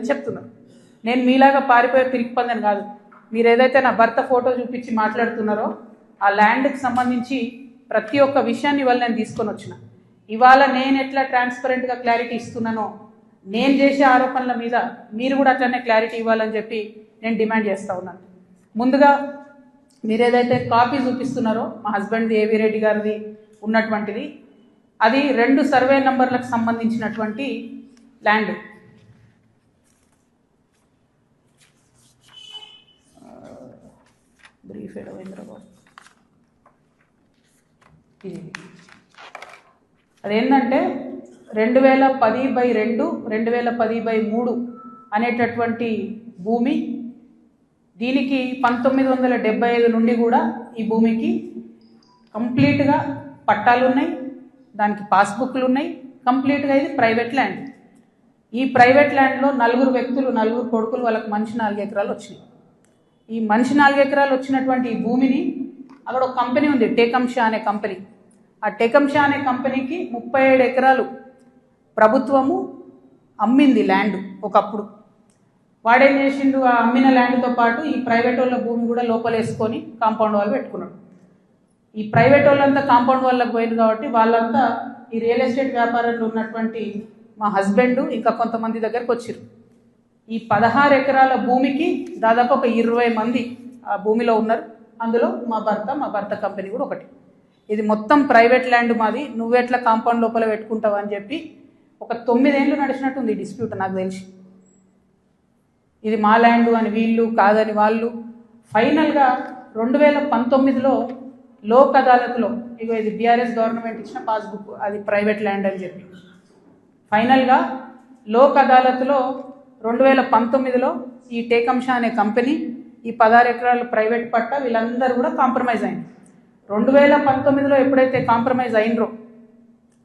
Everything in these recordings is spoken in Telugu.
లేదని చెప్తున్నారు. నేను మీలాగా పారిపోయే తిరిగిపోందని కాదు. మీరు ఏదైతే నా భర్త ఫోటో చూపించి మాట్లాడుతున్నారో ఆ ల్యాండ్కి సంబంధించి ప్రతి ఒక్క విషయాన్ని ఇవాళ నేను తీసుకొని వచ్చిన. ఇవాళ నేను ఎట్లా ట్రాన్స్పరెంట్గా క్లారిటీ ఇస్తున్నానో నేను చేసే ఆరోపణల మీద మీరు కూడా అట్లనే క్లారిటీ ఇవ్వాలని చెప్పి నేను డిమాండ్ చేస్తూ ఉన్నాను. ముందుగా మీరు ఏదైతే కాపీ చూపిస్తున్నారో మా హస్బెండ్ది ఏవి రెడ్డి గారిది ఉన్నటువంటిది, అది 2 సర్వే నంబర్లకు సంబంధించినటువంటి ల్యాండ్. బ్రీఫ్ హైదరాబాద్ ఇది అదేంటంటే 2010/2 2010/3 అనేటటువంటి భూమి. దీనికి 1975 నుండి కూడా ఈ భూమికి కంప్లీట్గా పట్టాలు ఉన్నాయి, దానికి పాస్బుక్లు ఉన్నాయి. కంప్లీట్గా ఇది ప్రైవేట్ ల్యాండ్. ఈ ప్రైవేట్ ల్యాండ్లో 4 వ్యక్తులు, 4 కొడుకులు, వాళ్ళకి మనిషి 4 ఎకరాలు వచ్చినాయి. ఈ మనిషి 4 ఎకరాలు వచ్చినటువంటి ఈ భూమిని అక్కడ ఒక కంపెనీ ఉంది, టేకంషా అనే కంపెనీ. ఆ టేకంషా అనే కంపెనీకి 37 ఎకరాలు ప్రభుత్వము అమ్మింది ల్యాండ్ ఒకప్పుడు. వాడేం చేసిండు, ఆ అమ్మిన ల్యాండ్తో పాటు ఈ ప్రైవేట్ వాళ్ళ భూమి కూడా లోపలేసుకొని కాంపౌండ్ వాళ్ళు పెట్టుకున్నాడు. ఈ ప్రైవేట్ వాళ్ళంతా కాంపౌండ్ వాళ్ళకి పోయింది కాబట్టి వాళ్ళంతా ఈ రియల్ ఎస్టేట్ వ్యాపారంలో ఉన్నటువంటి మా హస్బెండ్ ఇంకా కొంతమంది దగ్గరకు వచ్చారు. ఈ 16 ఎకరాల భూమికి దాదాపు ఒక 20 మంది ఆ భూమిలో ఉన్నారు. అందులో మా భర్త కంపెనీ కూడా ఒకటి. ఇది మొత్తం ప్రైవేట్ ల్యాండ్ మాది, నువ్వెట్లా కాంపౌండ్ లోపల పెట్టుకుంటావు అని చెప్పి ఒక 9 ఏళ్ళు నడిచినట్టుంది డిస్ప్యూట్ నాకు తెలిసి. ఇది మా ల్యాండ్ అని వీళ్ళు, కాదని వాళ్ళు. ఫైనల్గా 2019లో లోక్ అదాలత్లో, ఇగో ఇది బీఆర్ఎస్ గవర్నమెంట్ ఇచ్చిన పాస్బుక్, అది ప్రైవేట్ ల్యాండ్ అని చెప్పి ఫైనల్గా లోక్ అదాలత్లో 2019లో ఈ టేకంషా అనే కంపెనీ, ఈ 16 ఎకరాలు ప్రైవేట్ పట్టా, వీళ్ళందరూ కూడా కాంప్రమైజ్ అయింది. 2019లో ఎప్పుడైతే కాంప్రమైజ్ అయినరో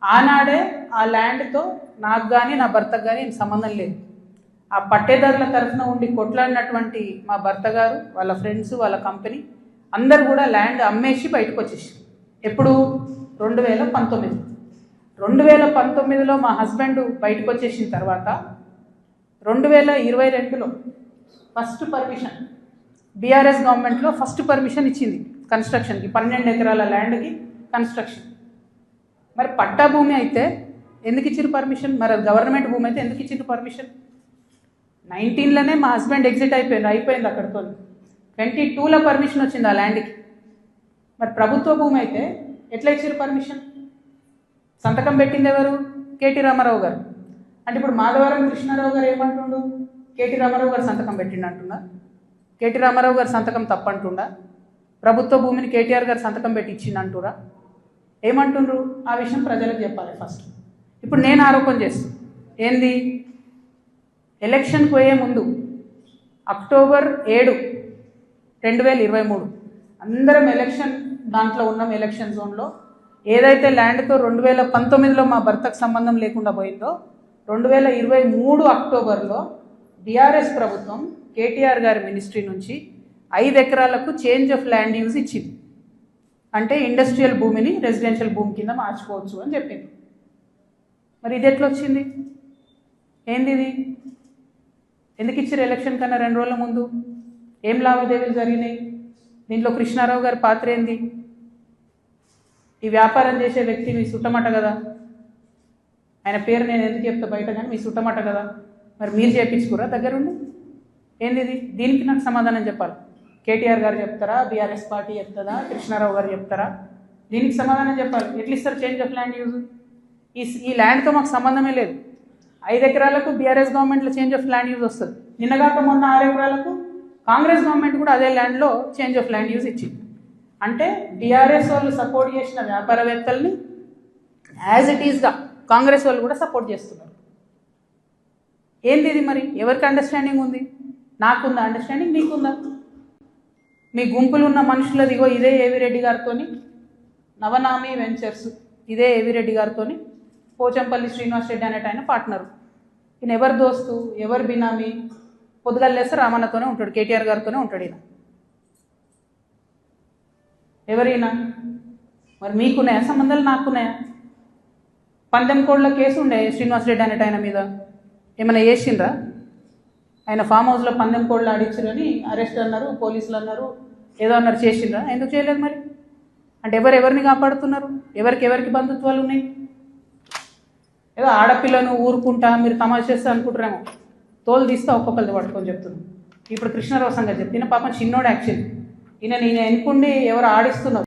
ఆనాడే ఆ ల్యాండ్తో నాకు కానీ నా భర్తకు కానీ సంబంధం లేదు. ఆ పట్టేదారుల తరఫున ఉండి కొట్లాడినటువంటి మా భర్త గారు, వాళ్ళ ఫ్రెండ్స్, వాళ్ళ కంపెనీ అందరు కూడా ల్యాండ్ అమ్మేసి బయటకు వచ్చేసి. ఎప్పుడు? 2019. 2019లో మా హస్బెండ్ బయటకు వచ్చేసిన తర్వాత 2022లో ఫస్ట్ పర్మిషన్, బీఆర్ఎస్ గవర్నమెంట్లో ఫస్ట్ పర్మిషన్ ఇచ్చింది కన్స్ట్రక్షన్కి, 12 ఎకరాల ల్యాండ్కి కన్స్ట్రక్షన్. మరి పట్టా భూమి అయితే ఎందుకు ఇచ్చారు పర్మిషన్? మరి గవర్నమెంట్ భూమి అయితే ఎందుకు ఇచ్చారు పర్మిషన్? 19లోనే మా హస్బెండ్ ఎగ్జిట్ అయిపోయింది అక్కడితో. 22లో పర్మిషన్ వచ్చింది ఆ ల్యాండ్కి. మరి ప్రభుత్వ భూమి అయితే ఎట్లా ఇచ్చారు పర్మిషన్? సంతకం పెట్టింది ఎవరు? కేటీ రామారావు గారు. అంటే ఇప్పుడు మాధవరం కృష్ణారావు గారు ఏమంటుండు? కేటీ రామారావు గారు సంతకం పెట్టిండు అంటున్నా? కేటీ రామారావు గారు సంతకం తప్పంటుండా? ప్రభుత్వ భూమిని కేటీఆర్ గారు సంతకం పెట్టి ఇచ్చింది అంటురా? ఏమంటుండ్రు? ఆ విషయం ప్రజలకు చెప్పాలి ఫస్ట్. ఇప్పుడు నేను ఆరోపణ చేస్తాను ఏంది, ఎలక్షన్కి పోయే ముందు అక్టోబర్ 7, 2023 అందరం ఎలక్షన్ దాంట్లో ఉన్నాం. ఎలక్షన్ జోన్లో ఏదైతే ల్యాండ్తో 2019లో మా భర్తకు సంబంధం లేకుండా పోయిందో 2023 అక్టోబర్లో బీఆర్ఎస్ ప్రభుత్వం కేటీఆర్ గారి మినిస్ట్రీ నుంచి 5 ఎకరాలకు చేంజ్ ఆఫ్ ల్యాండ్ యూజ్ ఇచ్చింది. అంటే ఇండస్ట్రియల్ భూమిని రెసిడెన్షియల్ భూమి కింద మార్చుకోవచ్చు అని చెప్పింది. మరి ఇది ఎట్లా వచ్చింది? ఏంది ఇది? ఎందుకు ఇచ్చారు ఎలక్షన్ కన్నా 2 రోజుల ముందు? ఏం లావాదేవీలు జరిగినాయి? దీంట్లో కృష్ణారావు గారి పాత్ర ఏంది? ఈ వ్యాపారం చేసే వ్యక్తి మీ సుట్టమట కదా, ఆయన పేరు నేను ఎందుకు చెప్తా బయట, కానీ మీ సుట్టమట కదా. మరి మీరు చేయించుకురా దగ్గరుండి? ఏంది ఇది? దీనికి నాకు సమాధానం చెప్పాలి. కేటీఆర్ గారు చెప్తారా, బీఆర్ఎస్ పార్టీ చెప్తుందా, కృష్ణారావు గారు చెప్తారా? దీనికి సమాధానం చెప్పాలి. ఎట్లా ఇస్తారు చేంజ్ ఆఫ్ ల్యాండ్ యూజ్? ఈ ల్యాండ్తో మాకు సంబంధమే లేదు. 5 ఎకరాలకు బీఆర్ఎస్ గవర్నమెంట్లో చేంజ్ ఆఫ్ ల్యాండ్ యూజ్ వస్తుంది. నిన్నగాక మొన్న 6 ఎకరాలకు కాంగ్రెస్ గవర్నమెంట్ కూడా అదే ల్యాండ్లో చేంజ్ ఆఫ్ ల్యాండ్ యూజ్ ఇచ్చింది. అంటే బీఆర్ఎస్ వాళ్ళు సపోర్ట్ చేసిన వ్యాపారవేత్తల్ని యాజ్ ఇట్ ఈస్గా కాంగ్రెస్ వాళ్ళు కూడా సపోర్ట్ చేస్తున్నారు. ఏంది ఇది? మరి ఎవరికి అండర్స్టాండింగ్ ఉంది? నాకుందా అండర్స్టాండింగ్? నీకుందా? మీ గుంపులు ఉన్న మనుషులది ఇగో ఇదే ఏవి రెడ్డి గారితో, నవనామి వెంచర్స్, ఇదే ఏవి రెడ్డి గారితో పోచంపల్లి శ్రీనివాస్ రెడ్డి అనేట ఆయన పార్ట్నరు. ఈయన ఎవరి దోస్తు, ఎవరు బినామీ? పొద్దుగల్లేస్తే రామన్నతోనే ఉంటాడు, కేటీఆర్ గారితోనే ఉంటాడు ఈయన. ఎవరైనా మరి మీకున్నాయా సంబంధాలు? నాకున్నాయా? పందెం కోడ్ల కేసు ఉండే శ్రీనివాస్ రెడ్డి అనేట ఆయన మీద, ఏమైనా చేసిండ్రా? ఆయన ఫామ్ హౌస్లో పందెం కోళ్ళు ఆడించారు అని అరెస్ట్ అన్నారు, పోలీసులు అన్నారు, ఏదో అన్నారు, చేసిండ్రా? ఎందుకు చేయలేదు మరి? అంటే ఎవరిని కాపాడుతున్నారు? ఎవరికి బంధుత్వాలు ఉన్నాయి? ఏదో ఆడపిల్లను ఊరుకుంటా మీరు తమాషా చేస్తా అనుకుంటారేమో, తోలు తీస్తా ఒక్కొక్కరిది పట్టుకొని చెప్తున్నాను. ఇప్పుడు కృష్ణరావు సంగతి చెప్తే పాపం చిన్నోడు యాక్చువల్లీ ఈయన నేను ఎన్నుకుండి ఎవరు ఆడిస్తున్నారు